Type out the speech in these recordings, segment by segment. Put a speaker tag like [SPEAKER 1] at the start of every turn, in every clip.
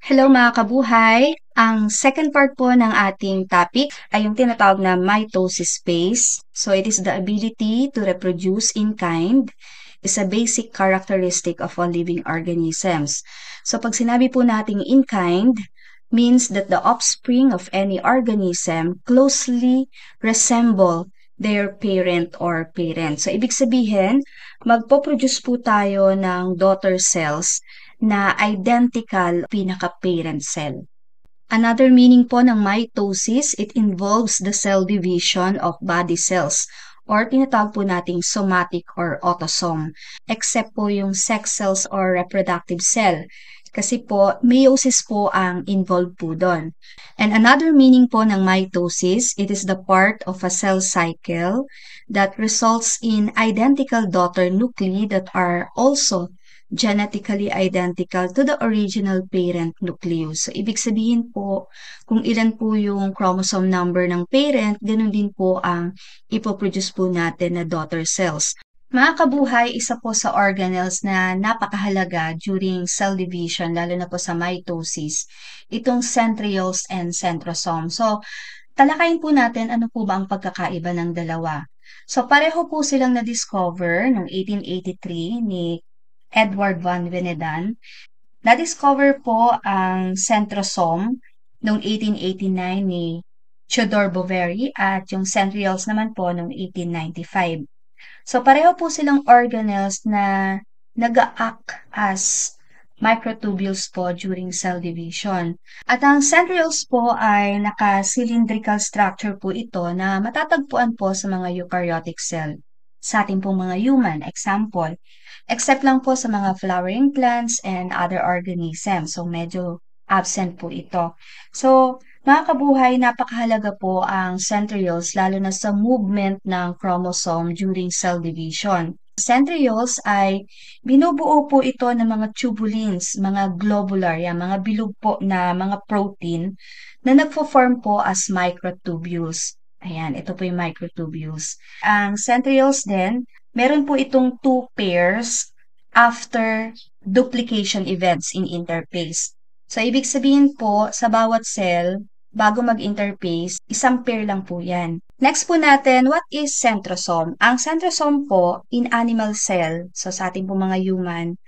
[SPEAKER 1] Hello mga kabuhay! Ang second part po ng ating topic ay yung tinatawag na mitosis phase. So it is the ability to reproduce in kind is a basic characteristic of all living organisms. So pag sinabi po nating in kind, means that the offspring of any organism closely resemble their parent or parent. So ibig sabihin, magpo-produce po tayo ng daughter cells na identical pinaka-parent cell. Another meaning po ng mitosis, it involves the cell division of body cells or tinatawag po nating somatic or autosome, except po yung sex cells or reproductive cell. Kasi po, meiosis po ang involved po doon. And another meaning po ng mitosis, it is the part of a cell cycle that results in identical daughter nuclei that are also genetically identical to the original parent nucleus. So, ibig sabihin po, kung ilan po yung chromosome number ng parent, ganun din po ang ipoproduce po natin na daughter cells. Mga kabuhay, isa po sa organelles na napakahalaga during cell division, lalo na po sa mitosis, itong centrioles and centrosome. So, talakayin po natin ano po ba ang pagkakaiba ng dalawa. So, pareho po silang na-discover noong 1883 ni Edward van Venedan. Na-discover po ang centrosome noong 1889 ni Theodore Boveri at yung centrioles naman po noong 1895. So, pareho po silang organelles na nag-act as microtubules po during cell division. At ang centrioles po ay naka-cylindrical structure po ito na matatagpuan po sa mga eukaryotic cell. Sa ating pong mga human, example, except lang po sa mga flowering plants and other organisms. So, medyo absent po ito. So, mga kabuhay, napakahalaga po ang centrioles lalo na sa movement ng chromosome during cell division. Centrioles ay binubuo po ito ng mga tubulins, mga globular, mga bilog po na mga protein na nagfo-form po as microtubules. Ayan, ito po yung microtubules. Ang centrioles din, meron po itong two pairs after duplication events in interphase. So, ibig sabihin po, sa bawat cell, bago mag-interphase, isang pair lang po yan. Next po natin, what is centrosome? Ang centrosome po, in animal cell, so sa ating po mga human,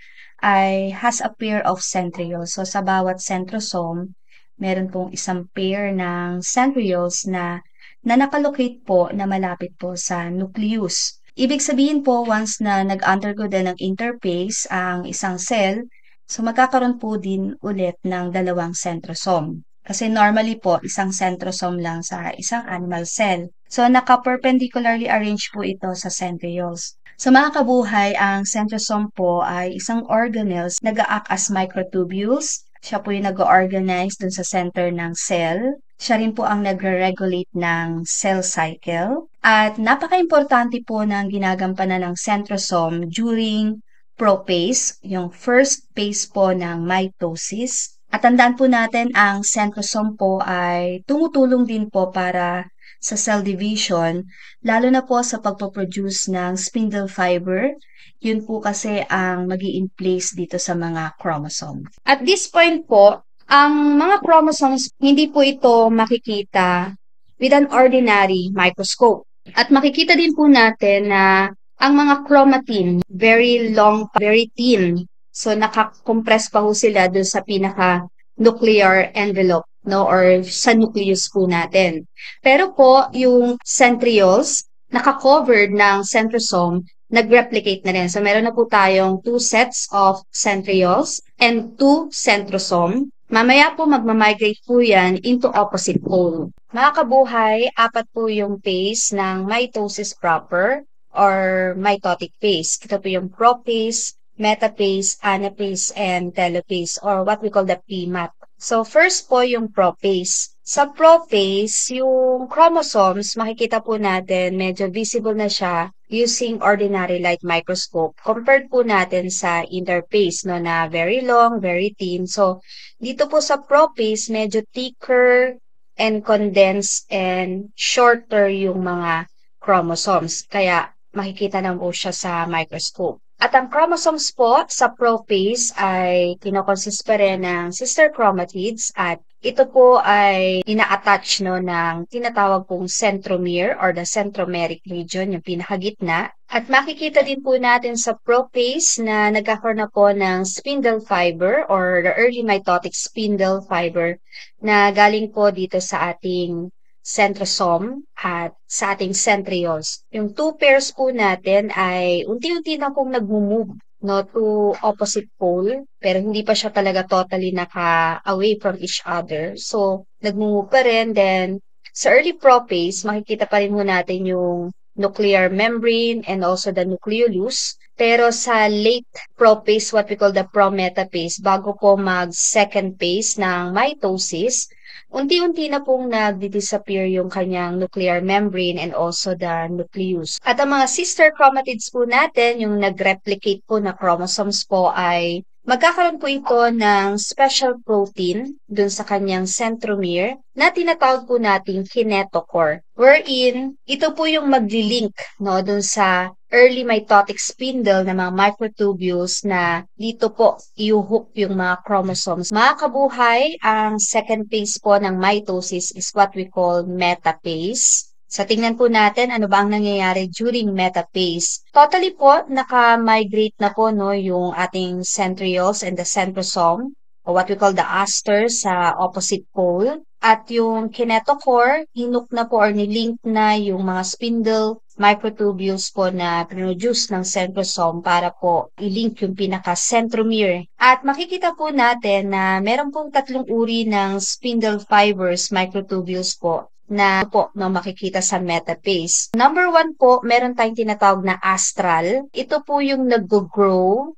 [SPEAKER 1] ay has a pair of centrioles. So, sa bawat centrosome, meron pong isang pair ng centrioles na nakalocate po na malapit po sa nucleus. Ibig sabihin po, once na nag-undergo din ng interphase ang isang cell, so magkakaroon po din ulit ng dalawang centrosome. Kasi normally po, isang centrosome lang sa isang animal cell. So, naka-perpendicularly arranged po ito sa centrioles. So, mga kabuhay, ang centrosome po ay isang organelles nag-act as microtubules. Siya po yung nag-organize dun sa center ng cell. Siya rin po ang nagre-regulate ng cell cycle. At napaka-importante po ng ginagampanan ng centrosome during prophase, yung first phase po ng mitosis. At tandaan po natin, ang centrosome po ay tumutulong din po para sa cell division, lalo na po sa pagpoproduce ng spindle fiber. Yun po kasi ang magi-in place dito sa mga chromosome. At this point po, ang mga chromosomes, hindi po ito makikita with an ordinary microscope. At makikita din po natin na ang mga chromatin, very long, very thin. So, nakakompress pa ho sila doon sa pinaka-nuclear envelope, no? Or sa nucleus po natin. Pero po, yung centrioles, naka-covered ng centrosome, nag-replicate na rin. So, meron na po tayong two sets of centrioles and two centrosome. Mamaya po magmamigrate po yan into opposite pole. Mga kabuhay, apat po yung phase ng mitosis proper or mitotic phase. Ito po yung prophase, metaphase, anaphase, and telophase or what we call the PMAT. So first po yung prophase. Sa prophase, yung chromosomes, makikita po natin medyo visible na siya using ordinary light microscope compared po natin sa interphase no, na very long, very thin. So dito po sa prophase, medyo thicker and condensed and shorter yung mga chromosomes. Kaya makikita na po siya sa microscope. At ang chromosomes po sa prophase ay kinokonsist pa rin ng sister chromatids at ito po ay ina-attach no, ng tinatawag pong centromere or the centromeric region, yung pinakagitna. At makikita din po natin sa prophase na nagkakaroon na po ng spindle fiber or the early mitotic spindle fiber na galing po dito sa ating centrosome at sa ating centrioles. Yung two pairs po natin ay unti-unti na pong nag-move no, to opposite pole, pero hindi pa siya talaga totally naka-away from each other. So, nag-move pa rin. Then, sa early prophase, makikita pa rin mo natin yung nuclear membrane and also the nucleolus. Pero sa late prophase, what we call the prometaphase, bago po mag-second phase ng mitosis, unti-unti na pong nagdi-disappear yung kanyang nuclear membrane and also the nucleus. At ang mga sister chromatids po natin, yung nag-replicate po na chromosomes po ay magkakaroon po ito ng special protein dun sa kanyang centromere na tinatawag po nating kinetochore, wherein ito po yung magli-link no, dun sa early mitotic spindle ng mga microtubules na dito po iuhook yung mga chromosomes. Mga kabuhay, ang second phase po ng mitosis is what we call metaphase. Sa tingnan po natin, ano ba ang nangyayari during metaphase? Totally po, naka-migrate na po no, yung ating centrioles and the centrosome, or what we call the aster sa opposite pole. At yung kinetochore, hinuk na po or nilink na yung mga spindle microtubules po na produce ng centrosome para po i-link yung pinaka-centromere. At makikita po natin na meron pong tatlong uri ng spindle fibers microtubules po na po no, makikita sa metaphase. Number 1 po, meron tayong tinatawag na astral. Ito po yung nag-grow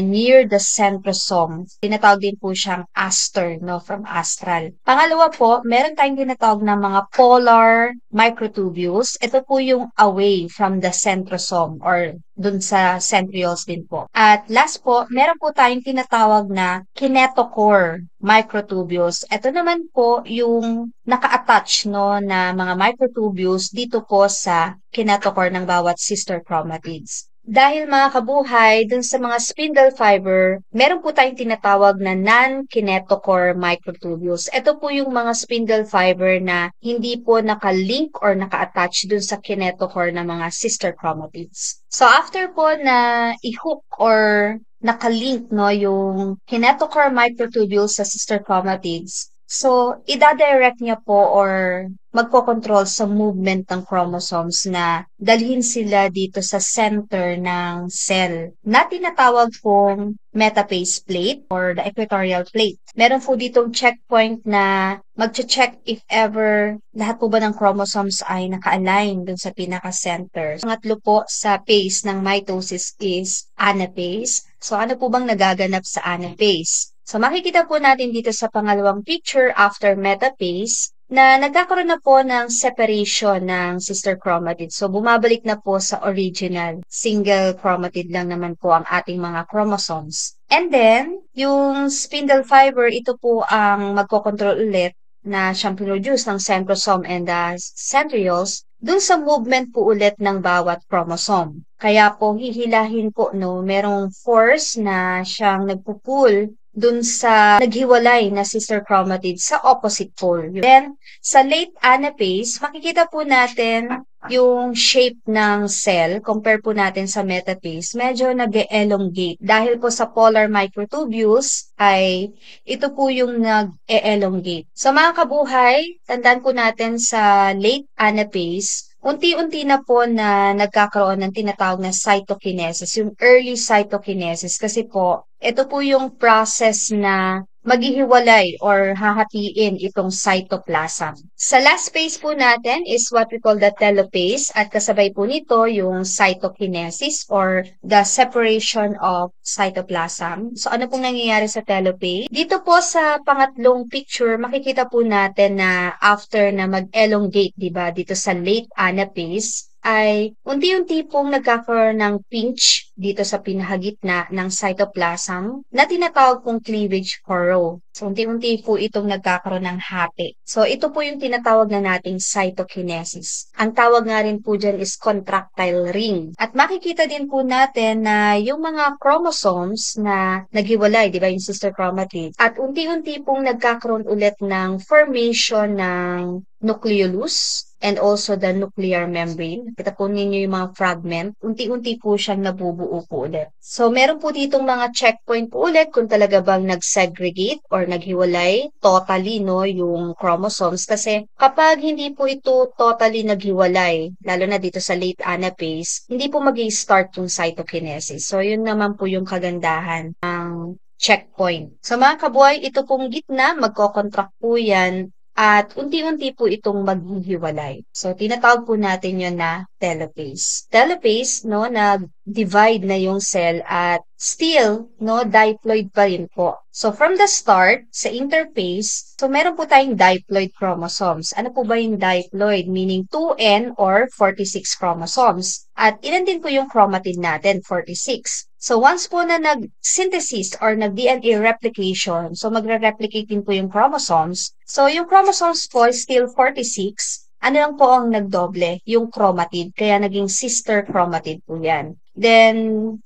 [SPEAKER 1] near the centrosome. Tinatawag din po siyang aster, no, from astral. Pangalawa po, meron tayong tinatawag na mga polar microtubules. Ito po yung away from the centrosome or dun sa centrioles din po. At last po, meron po tayong tinatawag na kinetochore microtubules. Ito naman po yung naka-attach no, na mga microtubules dito po sa kinetochore ng bawat sister chromatids. Dahil mga kabuhay, dun sa mga spindle fiber, meron po tayong tinatawag na non-kinetochore microtubules. Ito po yung mga spindle fiber na hindi po naka-link or naka-attach dun sa kinetochore ng mga sister chromatids. So after po na i-hook or naka-link no, yung kinetochore microtubules sa sister chromatids, so, ida-direct niya po or magko-control sa movement ng chromosomes na dalhin sila dito sa center ng cell na tinatawag pong metaphase plate or the equatorial plate. Meron po ditong checkpoint na magche-check if ever lahat po ba ng chromosomes ay naka-align dun sa pinaka-center. Pangatlo po sa phase ng mitosis is anaphase. So, ano po bang nagaganap sa anaphase? So, makikita po natin dito sa pangalawang picture after metaphase na nagkakaroon na po ng separation ng sister chromatid. So, bumabalik na po sa original. Single chromatid lang naman po ang ating mga chromosomes. And then, yung spindle fiber, ito po ang magkocontrol ulit na siyang produce ng centrosome and the centrioles dun sa movement po ulit ng bawat chromosome. Kaya po, hihilahin po, no, merong force na siyang nagpupull dun sa naghiwalay na sister chromatid sa opposite pole. Then, sa late anaphase, makikita po natin yung shape ng cell, compare po natin sa metaphase, medyo nag-elongate. Dahil po sa polar microtubules, ay ito po yung nag-elongate. So mga kabuhay, tandaan po natin sa late anaphase, unti-unti na po na nagkakaroon ng tinatawag na cytokinesis, yung early cytokinesis. Kasi po, ito po yung process na maghihiwalay or hahatiin itong cytoplasm. Sa last phase po natin is what we call the telophase at kasabay po nito yung cytokinesis or the separation of cytoplasm. So ano pong nangyayari sa telophase? Dito po sa pangatlong picture, makikita po natin na after na mag-elongate, di ba, dito sa late anaphase, ay unti-unti pong nagkakaroon ng pinch dito sa pinakagitna ng cytoplasm na tinatawag pong cleavage furrow. So, unti-unti po itong nagkakaroon ng hati. So, ito po yung tinatawag na nating cytokinesis. Ang tawag nga rin po dyan is contractile ring. At makikita din po natin na yung mga chromosomes na naghiwalay, di ba, yung sister chromatids, at unti-unti pong nagkakaroon ulit ng formation ng nucleolus and also the nuclear membrane. Kita po ninyo yung mga fragment. Unti-unti po siyang nabubuo po ulit. So, meron po ditong mga checkpoint po ulit kung talaga bang nag-segregate or naghiwalay totally, no, yung chromosomes. Kasi kapag hindi po ito totally naghiwalay, lalo na dito sa late anaphase, hindi po mag-i-start yung cytokinesis. So, yun naman po yung kagandahan ng checkpoint. So, mga kabuhay, ito pong gitna, magkocontract po yan at unti-unti po itong maghihiwalay. So, tinatawag po natin yun na telophase. Telophase, no, nag-divide na yung cell at still, no, diploid pa rin po. So, from the start, sa interphase, so meron po tayong diploid chromosomes. Ano po ba yung diploid? Meaning 2N or 46 chromosomes. At ilan din po yung chromatid natin? 46. So, once po na nag-synthesis or nag-DNA replication, so magre-replicate din po yung chromosomes. So, yung chromosomes po is still 46. Ano lang po ang nagdoble? Yung chromatid. Kaya naging sister chromatid po yan. Then,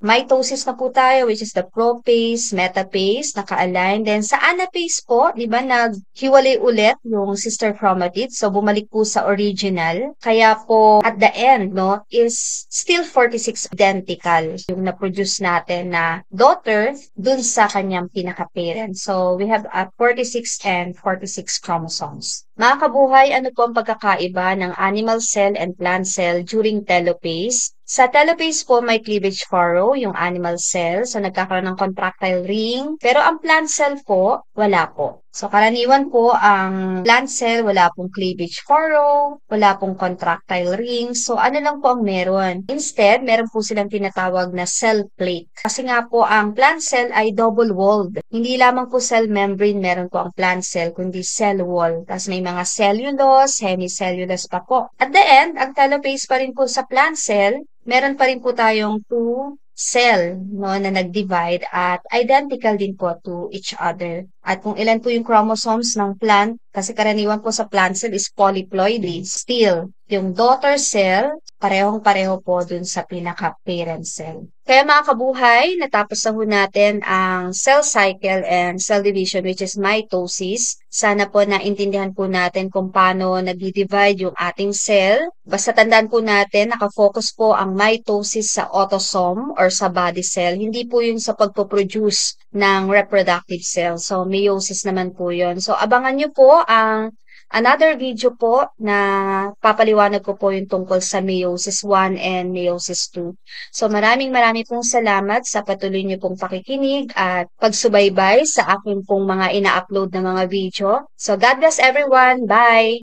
[SPEAKER 1] mitosis na po tayo, which is the prophase, metaphase, naka-align. Then, sa anaphase po, di ba, naghiwalay ulit yung sister chromatid. So, bumalik po sa original. Kaya po, at the end, no, is still 46 identical yung na-produce natin na daughter dun sa kanyang pinaka-parent. So, we have 46 and 46 chromosomes. Mga kabuhay, ano po ang pagkakaiba ng animal cell and plant cell during telophase? Sa telophase po, may cleavage furrow, yung animal cell. So, nagkakaroon ng contractile ring. Pero ang plant cell po, wala po. So, karaniwan po, ang plant cell, wala pong cleavage furrow, wala pong contractile ring. So, ano lang po ang meron? Instead, meron po silang tinatawag na cell plate. Kasi nga po, ang plant cell ay double-walled. Hindi lamang po cell membrane meron po ang plant cell, kundi cell wall. Tapos may mga cellulose, hemicellulose pa po. At the end, ang telophase pa rin po sa plant cell, meron pa rin po tayong two cell, no, na nag-divide at identical din po to each other. At kung ilan po yung chromosomes ng plant, kasi karaniwan po sa plant cell is polyploidy. Still, yung daughter cell, parehong-pareho po dun sa pinaka-parent cell. Kaya mga kabuhay, natapos na po natin ang cell cycle and cell division, which is mitosis. Sana po naintindihan po natin kung paano nag-divide yung ating cell. Basta tandaan po natin, nakafocus po ang mitosis sa autosome or sa body cell. Hindi po yun sa pagpo-produce ng reproductive cell. So, meiosis naman po yun. So, abangan nyo po ang another video po na papaliwanag ko po yung tungkol sa meiosis 1 and meiosis 2. So maraming pong salamat sa patuloy niyo pong pakikinig at pagsubaybay sa akin pong mga ina-upload na mga video. So God bless everyone. Bye!